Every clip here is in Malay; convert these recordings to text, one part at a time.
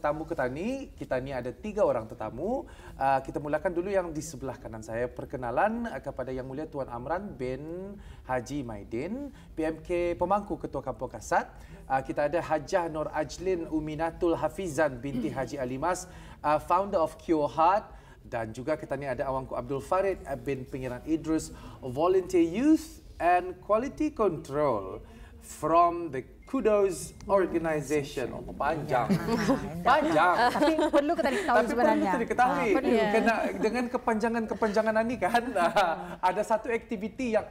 Tetamu kita ni ada 3 orang tetamu. Kita mulakan dulu yang di sebelah kanan saya. Perkenalan kepada Yang Mulia Tuan Amran bin Haji Maidin, PMK Pemangku Ketua Kampung Kasat. Kita ada Hajah Nur Ajlin Uminatul Hafizan binti Haji Alimas, founder of Cure Heart. Dan juga kita ni ada Awangku Abdul Farid bin Pengiran Idrus, Volunteer Youth and Quality Control from the Kudos Organisation. Oh, panjang. Panjang. Tapi perlu kita diketahui sebenarnya. Tapi perlu kita diketahui. Kena dengan kepanjangan-kepanjangan ini kan, ada satu aktiviti yang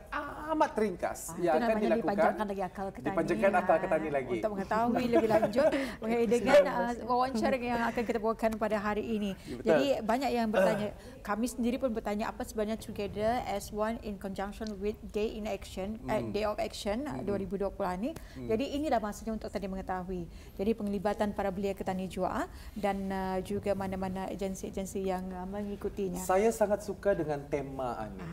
amat ringkas yang akan dilakukan. Dipanjangkan lagi akal kita. Dipanjangkan akal kita ni lagi. Untuk mengetahui lebih lanjut mengenai dengan wawancara yang akan kita bawakan pada hari ini. Betul. Jadi banyak yang bertanya. Kami sendiri pun bertanya apa sebenarnya Together as One in conjunction with Day in Action, Day of Action 2020 ini. Jadi inilah masanya untuk tadi mengetahui. Jadi penglibatan para belia ketani jua dan juga mana-mana agensi-agensi yang mengikutinya. Saya sangat suka dengan tema ini.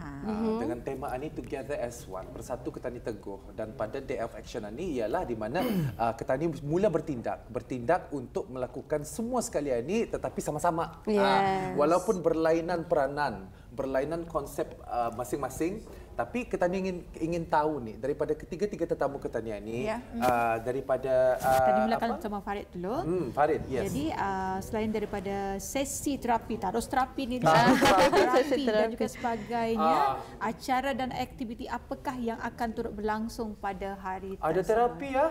Dengan tema ini Together as One, Bersatu Ketani Teguh. Dan pada Day of Action ini ialah di mana ketani mula bertindak untuk melakukan semua sekalian ini tetapi sama-sama. Walaupun berlainan peranan, berlainan konsep masing-masing, tapi kita ingin tahu nih daripada ketiga-tiga tetamu ketanian ini, daripada tadi mulakan sama Farid dulu. Farid, yes. Jadi selain daripada sesi terapi, tarus terapi ni, terapi dan juga sebagainya, acara dan aktiviti apakah yang akan turut berlangsung pada hari tersebut? Ada terapi ya?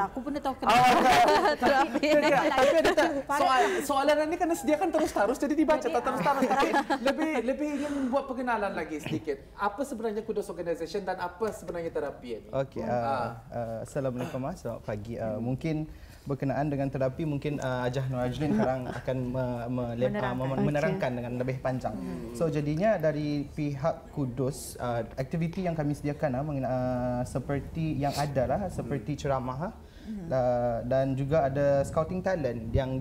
Aku pun dah tahu kenapa. Terapi. Tapi ada soalan ini kan disediakan terus-terus, jadi dibaca terus-terus. Lebih ingin membuat perkenalan lagi sedikit. Apa sebenarnya Kudos Organisation dan apa sebenarnya terapi ini? Okey, Assalamualaikum, selamat pagi. Mungkin berkenaan dengan terapi, mungkin Hajah Nur Ajlin sekarang akan menerangkan dengan lebih panjang. So jadinya dari pihak Kudos, aktiviti yang kami sediakan seperti yang ada lah, seperti ceramah dan juga ada scouting talent yang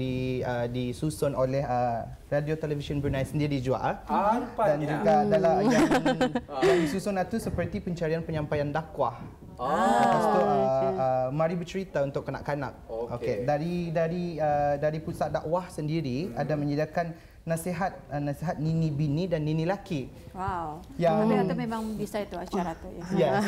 disusun oleh Radio Television Brunei sendiri juga. Dan juga dalam yang disusun itu seperti pencarian penyampaian dakwah. Lepas tu mari bercerita untuk kanak-kanak. Okey. Dari pusat dakwah sendiri ada menyediakan nasihat nini bini dan nini laki. Wow. Yang itu memang bisa itu acara tu ya. Yes.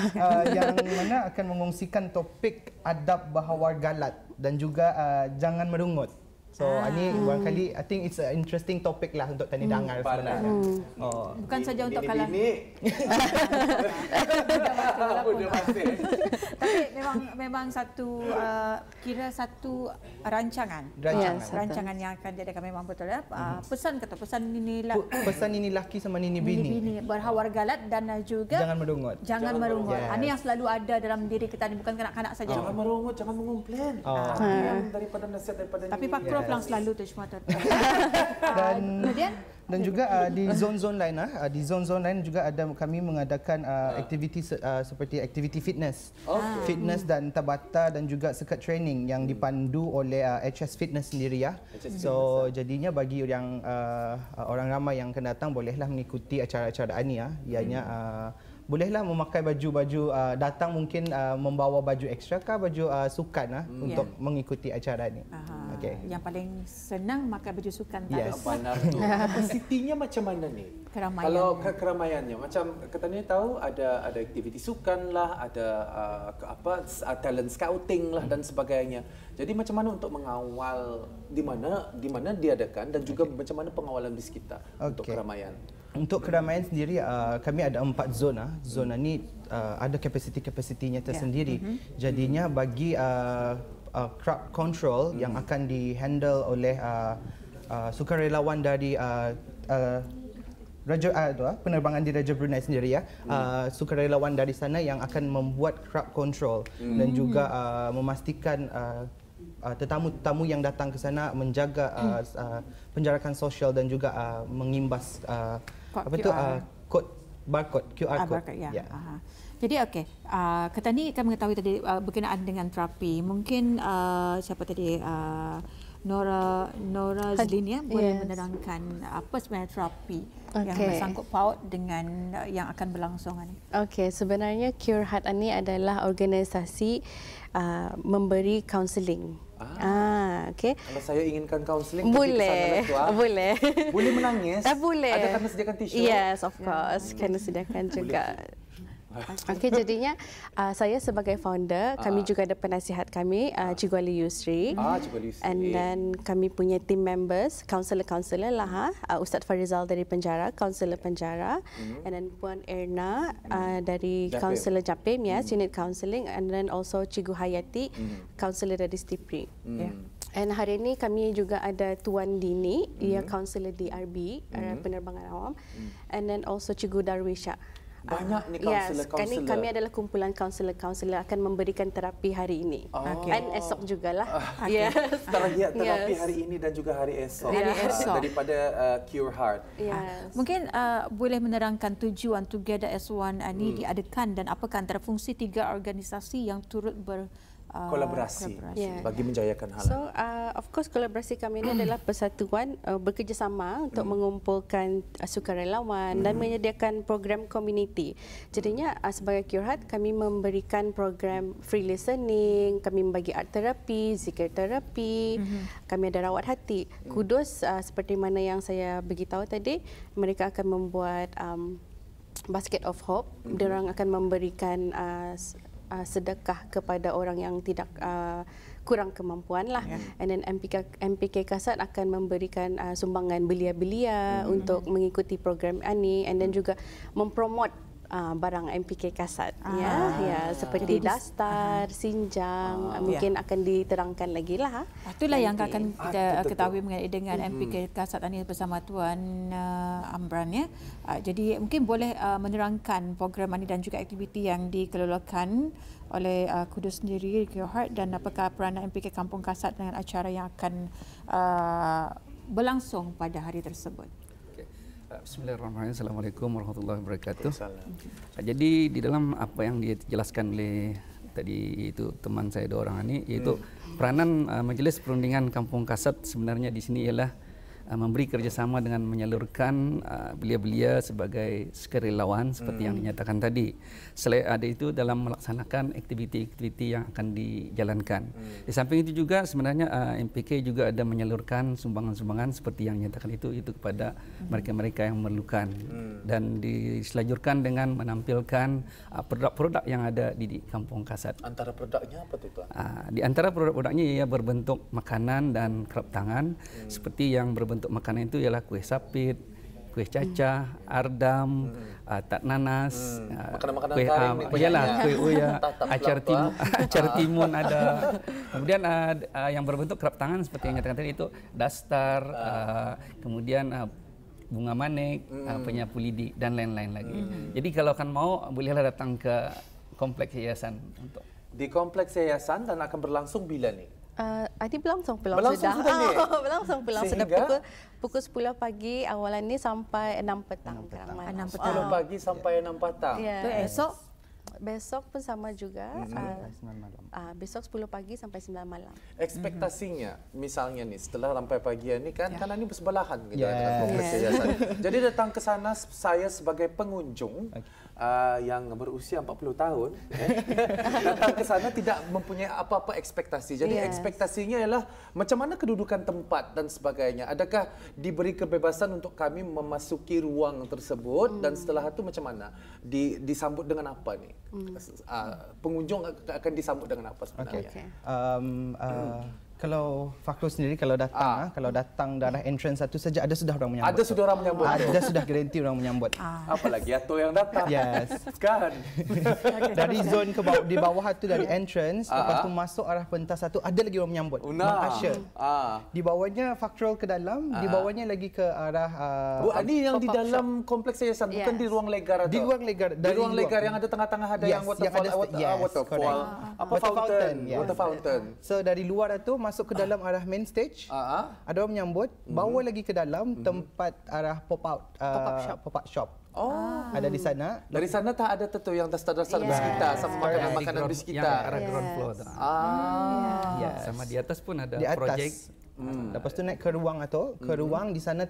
Yang mana akan mengongsikan topik adab berwargalat dan juga jangan merungut. So ini barangkali I think it's an interesting topic lah untuk tani dengar sebenarnya. Bukan saja untuk kalangan. Tapi memang satu kira satu rancangan yang akan diadakan memang betul ya. Pesan nini laki sama nini bini berwargalat dan juga jangan merungut. Ini yang selalu ada dalam diri kita ni, bukan kanak-kanak saja. Jangan merungut, jangan mengumplain. Daripada nasihat daripada tapi Pak Prof lang selalu tu semua tu. Dan juga di zon-zon lain di zon-zon lain juga ada kami mengadakan aktiviti seperti aktiviti fitness. Fitness dan tabata dan juga sekat training yang dipandu oleh HS Fitness sendiri ya. So jadinya bagi yang orang ramai yang akan datang bolehlah mengikuti acara-acara ini ya. Ianya bolehlah memakai baju-baju datang mungkin membawa baju ekstra kah, baju sukan untuk mengikuti acara ini. Okay. Yang paling senang pakai baju sukan tadi. Benar tu. Kapasitinya macam mana ni? Keramaian. Kalau keramaiannya macam katanya tahu ada aktiviti sukan lah, ada talent scouting lah dan sebagainya. Jadi macam mana untuk mengawal di mana diadakan dan juga macam mana pengawalan di sekitar untuk keramaian? Untuk keramaian sendiri kami ada 4 zona. Zona ni ada kapasitinya tersendiri. Jadinya bagi crowd control yang akan dihandle oleh sukarelawan dari penerbangan di Raja Brunei sendiri ya. Sukarelawan dari sana yang akan membuat crowd control dan juga memastikan tetamu-tetamu yang datang ke sana menjaga penjarakan sosial dan juga mengimbas barcode QR code. Jadi okey, Ketani akan mengetahui tadi berkenaan dengan terapi. Mungkin siapa tadi Nora Zlin ya boleh menerangkan apa sebenarnya terapi yang bersangkut paut dengan yang akan berlangsung ini. Okey, sebenarnya Cure Heart ini adalah organisasi memberi kaunseling. Okay. Kalau saya inginkan kaunseling, Boleh. Boleh. Boleh menangis? Boleh. Ada kena sediakan tisu? Yes, of course. Kena sediakan juga. Okey, jadinya saya sebagai founder, kami juga ada penasihat kami, Cikgu Ali Yusri. Cikgu Ali Yusri. And then kami punya team members, kaunselor-kaunselor lah, Ustaz Farizal dari penjara, kaunselor penjara. And then Puan Erna dari kaunselor Japim, yes, unit counselling. And then also Cikgu Hayati, kaunselor dari Stipri. Yeah. And hari ini kami juga ada Tuan Dini, ia kaunselor DRB, penerbangan awam. And then also Cikgu Darwisha. Banyak ni Yes, kaunselor-kaunselor. kami adalah kumpulan kaunselor-kaunselor akan memberikan terapi hari ini. Dan esok jugalah. Yes. Terapi hari ini dan juga hari esok. Daripada Cure Heart. Yes. Mungkin boleh menerangkan tujuan Together as One ini diadakan dan apakah antara fungsi 3 organisasi yang turut kolaborasi Yeah. bagi menjayakan hal So, of course, kolaborasi kami ini adalah persatuan bekerjasama untuk mengumpulkan sukarelawan dan menyediakan program community. Jadinya, sebagai Cure Heart, kami memberikan program free listening, kami membagi art terapi, zikir terapi, kami ada rawat hati. Kudus, seperti mana yang saya beritahu tadi, mereka akan membuat basket of hope. Diorang akan memberikan sedekah kepada orang yang tidak kurang kemampuan lah. And then MPK Kasat akan memberikan sumbangan belia-belia untuk mengikuti program ini, and then juga mempromot barang MPK Kasat, seperti dastar, sinjang, mungkin akan diterangkan lagi lah. Itulah yang akan kita ketahui mengenai dengan MPK Kasat ini bersama Tuan Amran, ya. Jadi mungkin boleh menerangkan program ini dan juga aktiviti yang dikelolakan oleh Kudus sendiri, Cure Heart, dan apakah peranan MPK Kampung Kasat dengan acara yang akan berlangsung pada hari tersebut. Bismillahirrahmanirrahim. Assalamualaikum warahmatullahi wabarakatuh. Jadi di dalam apa yang dijelaskan oleh tadi itu teman saya 2 orang ini, yaitu peranan Majlis Perundingan Kampung Kasat sebenarnya di sini ialah memberi kerjasama dengan menyalurkan belia-belia sebagai sukarelawan seperti yang dinyatakan tadi. Selain ada itu dalam melaksanakan aktiviti-aktiviti yang akan dijalankan. Di samping itu juga sebenarnya MPK juga ada menyalurkan sumbangan-sumbangan seperti yang dinyatakan itu kepada mereka-mereka yang memerlukan. Dan diselajurkan dengan menampilkan produk-produk yang ada di Kampung Kasat. Antara produknya apa tu, Tuan? Di antara produk-produknya ia berbentuk makanan dan kerap tangan. Seperti yang berbentuk makanan itu ialah kuih sapit, kuih cacah, ardam, tat nanas, makanan-makanan kuih kuih uya, acar timun ada. Kemudian yang berbentuk kerap tangan seperti yang nyatakan tadi itu dastar, kemudian bunga manik, penyapu lidi dan lain-lain lagi. Jadi kalau akan mau bolehlah datang ke kompleks yayasan untuk di kompleks yayasan dan akan berlangsung bila ni? Ini berlangsung sudah. Berlangsung sudah pukul 10 pagi awalan ni sampai 6 petang. 10 pagi sampai 6 petang. Esok? Besok pun sama juga. Besok 10 pagi sampai 9 malam. Ekspektasinya, misalnya nih setelah sampai pagi ni kan ini bersebelahan kita dengan kompleks yayasan. Jadi datang ke sana saya sebagai pengunjung yang berusia 40 tahun datang ke sana tidak mempunyai apa-apa ekspektasi. Jadi ekspektasinya ialah macam mana kedudukan tempat dan sebagainya. Adakah diberi kebebasan untuk kami memasuki ruang tersebut dan setelah itu macam mana? Disambut dengan apa nih? Pengunjung akan disambut dengan apa sebenarnya? Kalau fakultas sendiri kalau datang darah entrance satu saja ada sudah orang menyambut. Ada sudah orang menyambut. Ada sudah garanti orang menyambut. Apalagi atau yang datang. Yes. Kan. Dari zone ke bawah, di bawah itu dari entrance, lepas tu masuk arah pentas satu ada lagi orang menyambut. Usher. Di bawahnya factual ke dalam, di bawahnya lagi ke arah ini yang di dalam kompleks yayasan, bukan di ruang legar atau? Di ruang legar. Di ruang legar yang ada tengah-tengah ada yang waterfall. Apa fountain? Water fountain. So dari luar itu masuk ke dalam arah main stage, ada orang menyambut, bawa lagi ke dalam tempat arah pop-up shop. Ada di sana. Dari sana tak ada tentu yang dasar-dasar biskita sama makanan-makanan biskita. Yang arah ground floor. Sama di atas pun ada projek Lepas tu naik ke ruang atau ke ruang di sana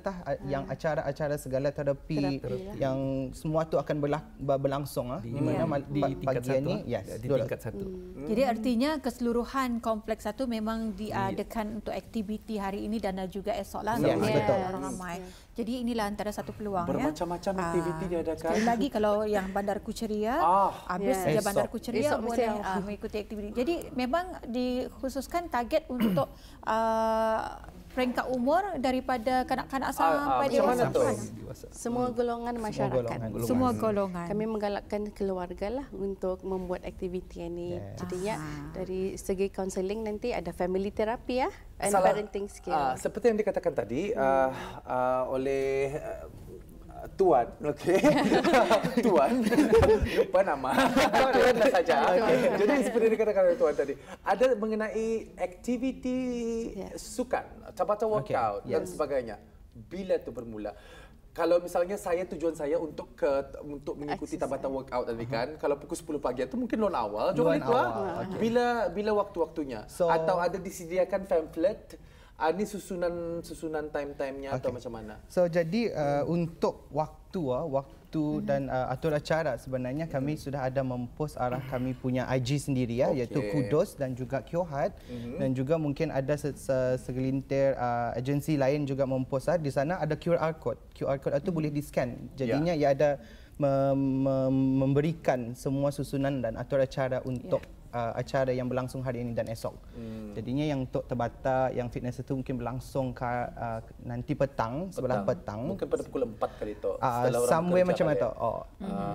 yang acara-acara segala terapi yang semua tu akan berlangsung di mana di tingkat pagi satu. ni Di tingkat satu. Jadi artinya keseluruhan kompleks satu memang diadakan untuk aktiviti hari ini dan juga esok lah Yes, betul. orang ramai. Jadi inilah antara satu peluang Bermacam-macam aktiviti diadakan. Sekali lagi kalau yang Bandar Kuceria, habis dia Esok. Bandar Kuceria Esok boleh mesti mengikuti aktiviti. Jadi memang dikhususkan target untuk peringkat umur daripada kanak-kanak sampai macam mana dewasa. tu? Semua golongan masyarakat. Semua golongan. Kami menggalakkan keluarga lah untuk membuat aktiviti ini. Jadinya dari segi kaunseling nanti ada family therapy and parenting skill. Seperti yang dikatakan tadi oleh Tuan, okey. Tuan, lupa nama. Tuan dah saja. Jadi seperti yang dikatakan oleh Tuan tadi, ada mengenai aktiviti sukan, tabata workout dan sebagainya. Bila tu bermula? Kalau misalnya tujuan saya untuk mengikuti tabata workout tadi kan, kalau pukul 10 pagi itu mungkin loan awal, jom itu bila waktu-waktunya atau ada disediakan pamphlet. Ini susunan time-timenya atau macam mana? So jadi untuk waktu dan atur acara sebenarnya kami sudah ada mempost arah kami punya IG sendiri iaitu Kudos dan juga Kyohat dan juga mungkin ada segelintir agensi lain juga mempost di sana ada QR code. QR code itu boleh di-scan. Jadinya ia ada memberikan semua susunan dan atur acara untuk acara yang berlangsung hari ini dan esok. Jadinya yang untuk Tabata, yang fitness itu mungkin berlangsung nanti petang, sebelah petang. Mungkin pada pukul 4 kali tu. Somewhere macam itu.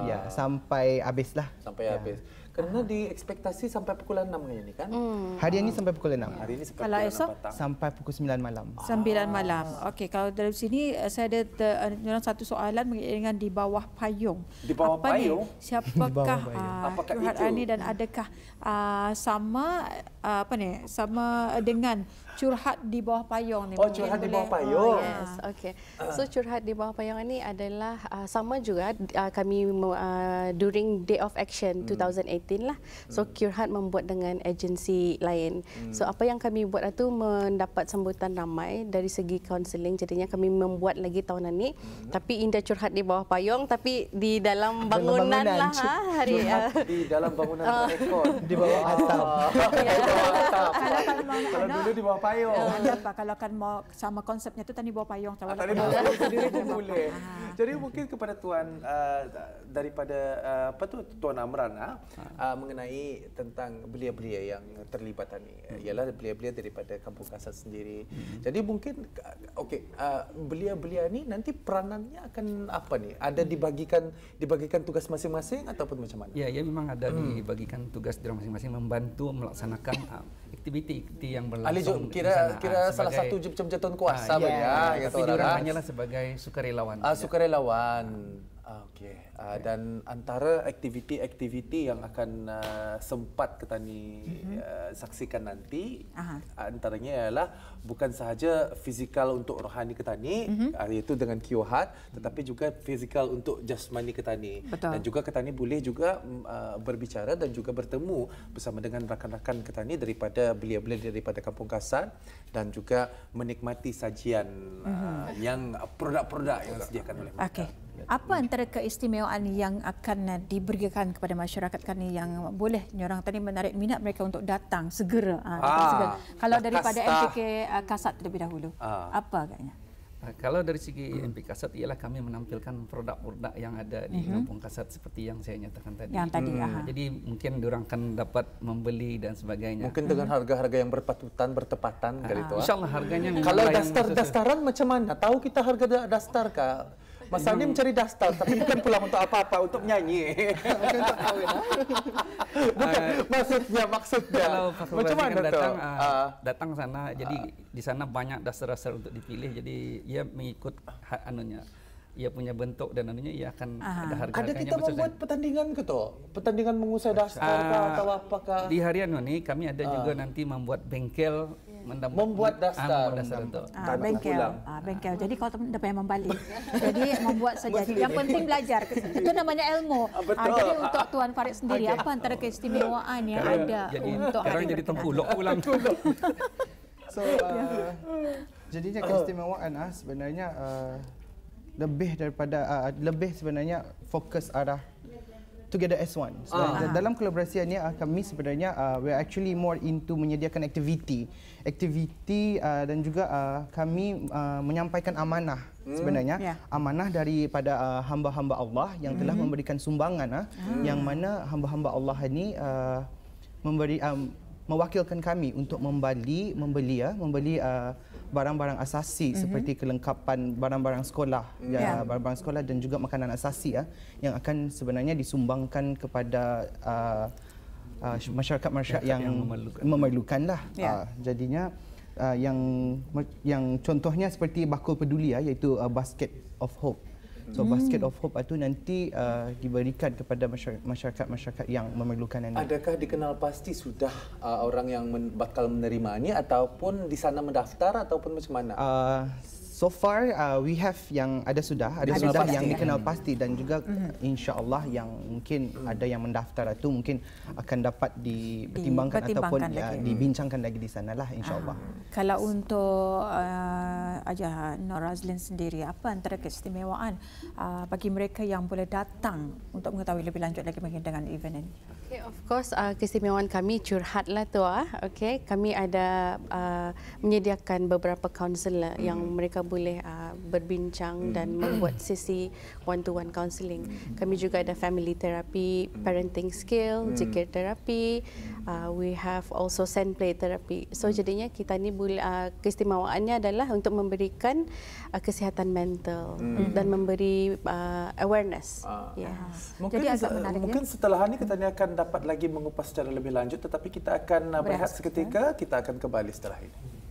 Ya, sampai habislah. Sampai habis. Kerana diekspektasi sampai pukul 6 ni kan? Hari ini sampai pukul 6. Hari ini sampai Kalau pukul 6 esok? petang. Sampai pukul 9 malam. 9 malam. Okey, kalau dari sini saya ada satu soalan dengan di bawah payung. Di bawah payung? Siapakah Apakah Curhat itu? Ani dan adakah sama dengan curhat di bawah payung ni? Oh, Mungkin curhat di boleh- bawah payung. Yes, okay. So curhat di bawah payung ini adalah sama juga kami during Day of Action 2018 lah. So Curhat membuat dengan agensi lain. So apa yang kami buat itu mendapat sambutan ramai dari segi kaunseling. Jadinya kami membuat lagi tahunan ni. Tapi indah curhat di bawah payung tapi di dalam bangunan lah hari. Di dalam bangunan rekod. Di bawah atap. Kalau dulu di bawah payung. Kalau kan mau sama konsepnya tu tadi bawah payung. Tadi bawah payung sendiri pun boleh. Jadi mungkin kepada Tuan daripada Tuan Amran mengenai tentang belia-belia yang terlibat ni. Ialah belia-belia daripada Kampung Kasat sendiri. Jadi mungkin belia-belia ni nanti peranannya akan apa ni? Ada dibagikan tugas masing-masing ataupun macam mana? Ya, memang ada dibagikan tugas di masing-masing membantu melaksanakan aktiviti yang berlangsung di sana. Kira salah satu jemputan kuasa Tapi diorang hanyalah sebagai sukarelawan. Sukarelawan. Okey. Dan antara aktiviti-aktiviti yang akan sempat Ketani saksikan nanti antaranya ialah bukan sahaja fizikal untuk rohani Ketani iaitu dengan Kyohat, tetapi juga fizikal untuk jasmani Ketani. Dan juga Ketani boleh juga berbicara dan juga bertemu bersama dengan rakan-rakan Ketani daripada belia-belia daripada Kampung Kasat dan juga menikmati sajian yang produk-produk yang disediakan oleh mereka. Okey. Apa antara keistimewaan yang akan diberikan kepada masyarakat kami yang boleh orang tadi menarik minat mereka untuk datang segera? Kalau daripada MPK Kasat terlebih dahulu, apa agaknya? Kalau dari segi MP Kasat ialah kami menampilkan produk-produk yang ada di Kampung Kasat seperti yang saya nyatakan tadi. Yang tadi, Jadi mungkin diorang akan dapat membeli dan sebagainya. Mungkin dengan harga-harga yang bertepatan kali itu. InsyaAllah harganya. Kalau dastaran macam mana? Tahu kita harga dastar kah? Mas Ani mencari dastar, tapi bukan pulang untuk apa-apa, untuk menyanyi. Bukan untuk kahwin. Maksudnya. Kalau macam mana datang sana, jadi di sana banyak dasar-dasar untuk dipilih. Jadi ia mengikut ia punya bentuk dan ia akan ada harga-harganya. Ada kita membuat pertandingan ke tu? Pertandingan mengusai dastar atau apakah? Di harian ini kami ada juga nanti membuat bengkel. Membuat dastar. Bengkel. Jadi kau tak payah membalik. Jadi membuat saja. Yang penting belajar. Itu namanya ilmu. Jadi untuk Tuan Farid sendiri, apa antara keistimewaan yang ada untuk sekarang jadi tengkulok pulang. So jadinya keistimewaan sebenarnya lebih sebenarnya fokus arah together as one. So, dalam kolaborasi ini kami sebenarnya we are actually more into menyediakan aktiviti dan juga kami menyampaikan amanah sebenarnya amanah daripada hamba-hamba Allah yang telah memberikan sumbangan yang mana hamba-hamba Allah ini mewakilkan kami untuk membeli barang-barang asasi seperti kelengkapan barang-barang sekolah, barang-barang sekolah dan juga makanan asasi yang akan sebenarnya disumbangkan kepada masyarakat yang memerlukanlah. Jadinya yang contohnya seperti bakul peduli iaitu Basket of Hope. So Basket of Hope itu nanti diberikan kepada masyarakat yang memerlukan ini. Adakah dikenal pasti sudah orang yang bakal menerima ini ataupun di sana mendaftar ataupun macam mana? So far we have yang ada sudah yang dikenal pasti dan juga insya-Allah yang mungkin ada yang mendaftar itu mungkin akan dapat dipertimbangkan ataupun dibincangkan lagi di sanalah insya-Allah. Kalau untuk Ajah Nur Razlin sendiri, apa antara keistimewaan bagi mereka yang boleh datang untuk mengetahui lebih lanjut lagi mengenai dengan event ini? Okay, of course keistimewaan kami curhatlah tu okay, kami ada menyediakan beberapa kaunselor yang mereka boleh berbincang dan membuat sesi one-to-one counselling. Kami juga ada family therapy, parenting skill, zikir therapy. We have also sand play therapy. So jadinya kita ni keistimewaannya adalah untuk memberikan kesihatan mental dan memberi awareness. Yes. Mungkin setelah ini kita akan dapat lagi mengupas secara lebih lanjut, tetapi kita akan berehat seketika. Kita akan kembali setelah ini.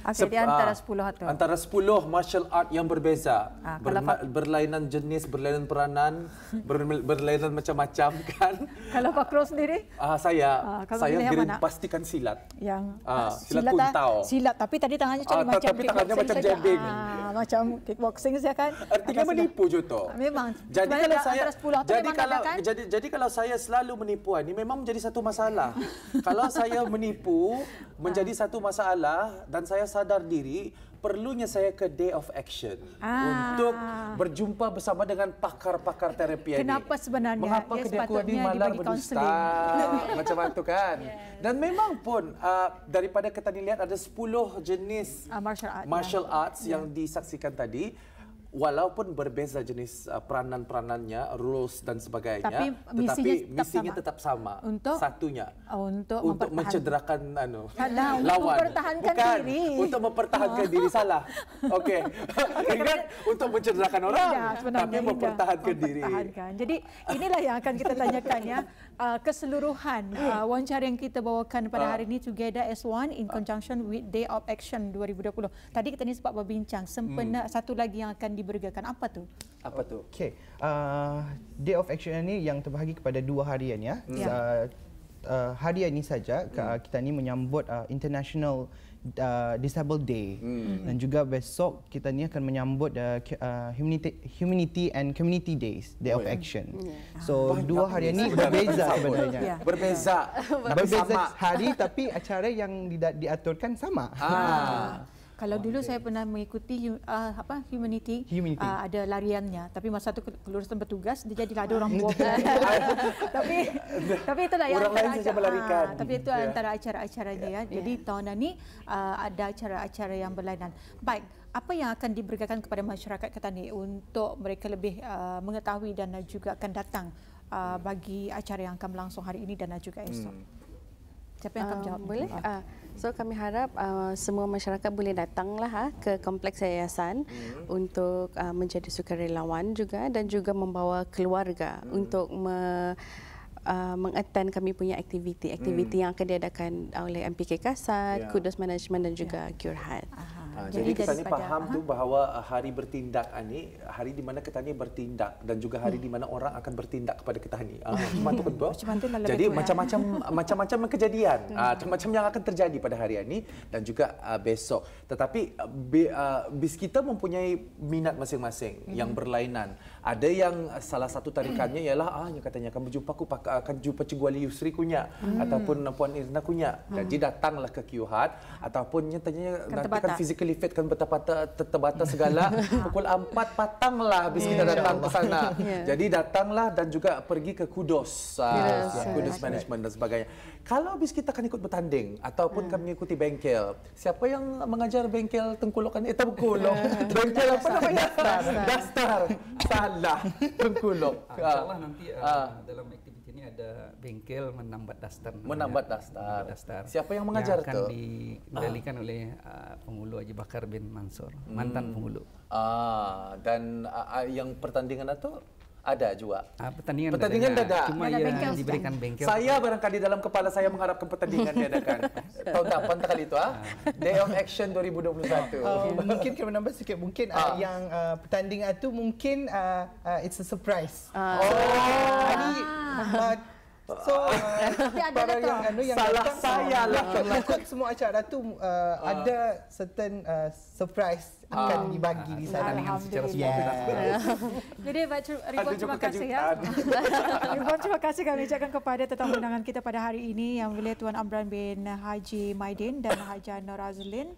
Di antara 10 atau? Antara 10 martial art yang berbeza. Berlainan jenis, berlainan peranan, berlainan macam-macam kan. Kalau Pak Kro sendiri? Saya pastikan silat. Yang silat kuntau. Silat, tapi tadi tangannya macam tapi tangannya macam jabbing. Macam kickboxing saya kan. Artinya menipu je tu. Memang. Jadi kalau saya jadi kalau saya selalu menipu ini memang menjadi satu masalah. Kalau saya menipu menjadi satu masalah dan saya sadar diri, perlunya saya ke Day of Action untuk berjumpa bersama dengan pakar-pakar terapi ini. Kenapa sebenarnya? Mengapa kedai aku ini malah berdusta? Macam itu kan. Dan memang pun daripada kita lihat ada 10 jenis martial arts yang disaksikan tadi. walaupun berbeza jenis peranan-peranannya, rules dan sebagainya, Tapi misinya tetap sama. Untuk satunya untuk mencederakan untuk lawan. mempertahankan Bukan diri. untuk mempertahankan diri, salah. Okey. Ingat, untuk mencederakan orang, tapi mempertahankan diri. Jadi inilah yang akan kita tanyakan ya, keseluruhan wawancara yang kita bawakan pada hari ini Together as One in conjunction with Day of Action 2020. Tadi kita ni sempat berbincang, sempena satu lagi yang akan dibergakan. Apa tu? Apa tu? Okey. Day of Action ini yang terbahagi kepada 2 harian ya. Hari ini saja kita ni menyambut International Disabled Day dan juga besok kita ni akan menyambut Humanity and Community Days, Day of Action. So 2 hari ini berbeza sebenarnya. Berbeza hari tapi acara yang diaturkan sama. Kalau dulu saya pernah mengikuti Humanity. Ada lariannya, tapi masa tu kelulusan bertugas dia jadilah ada orang buat. tapi itulah yang orang lain saja melarikan. Tapi itu antara acara-acaranya ya. Jadi tahun ini ada acara-acara yang berlainan. Baik, apa yang akan dibergakan kepada masyarakat Ketani untuk mereka lebih mengetahui dan juga akan datang bagi acara yang akan berlangsung hari ini dan juga esok? Siapa yang akan jawab? Boleh. So kami harap semua masyarakat boleh datanglah ke kompleks yayasan untuk menjadi sukarelawan juga dan juga membawa keluarga untuk mengattend kami punya aktiviti yang akan diadakan oleh MPK Kasat, Kudus Management dan juga Curhat. Jadi kita ni faham tu bahawa hari bertindak ni hari di mana kita ni bertindak dan juga hari di mana orang akan bertindak kepada kita ni. Macam tu betul. Jadi macam-macam kejadian, macam-macam yang akan terjadi pada hari ini dan juga besok. Tetapi bis kita mempunyai minat masing-masing yang berlainan. Ada yang salah satu tarikannya ialah yang katanya akan jumpa Cikgu Ali Yusri kunya ataupun Puan Irna kunya. Jadi datanglah ke Qhat ataupun nyatanya nanti kan physically fit kan terbata segala pukul 4 patanglah habis kita datang ke sana. Jadi datanglah dan juga pergi ke Kudus Management dan sebagainya. Kalau habis kita akan ikut bertanding ataupun kami mengikuti bengkel, siapa yang mengajar bengkel tengkulok kan? Tengkulok. Bengkel apa namanya? Dastar. Salah. Tengkulok. InsyaAllah nanti dalam aktiviti ini ada bengkel menambat dastar. Menambat dastar. Siapa yang mengajar tu? Yang akan dikendalikan oleh pengulu Haji Bakar bin Mansur, mantan pengulu. Dan yang pertandingan itu ada juga. Pertandingan ada. Cuma yang diberikan bengkel. Saya barangkali dalam kepala saya mengharapkan pertandingan diadakan. Tahun depan kali itu Day of Action 2021. Mungkin kalau menambah sikit mungkin yang pertandingan itu mungkin it's a surprise. So para yang salah saya lah. Ikut semua acara tu ada certain surprise akan dibagi di sana. Jadi Rifan terima kasih ya. Rifan terima kasih kami ucapkan kepada tetamu undangan kita pada hari ini yang mulia Tuan Amran bin Haji Maidin dan Hajah Nur Azlin,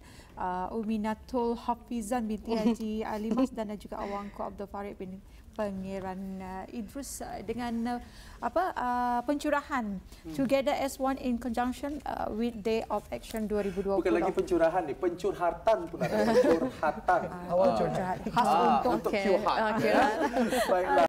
Uminatul Hafizan binti Haji Alimas dan juga Awangku Abdul Farid bin Pangeran Idrus dengan pencurahan Together as One in conjunction with Day of Action 2020. Bukan lagi pencurahan ni, pencurhatan pun ada. Pencurhatan. Khas untuk Qhat. Baiklah.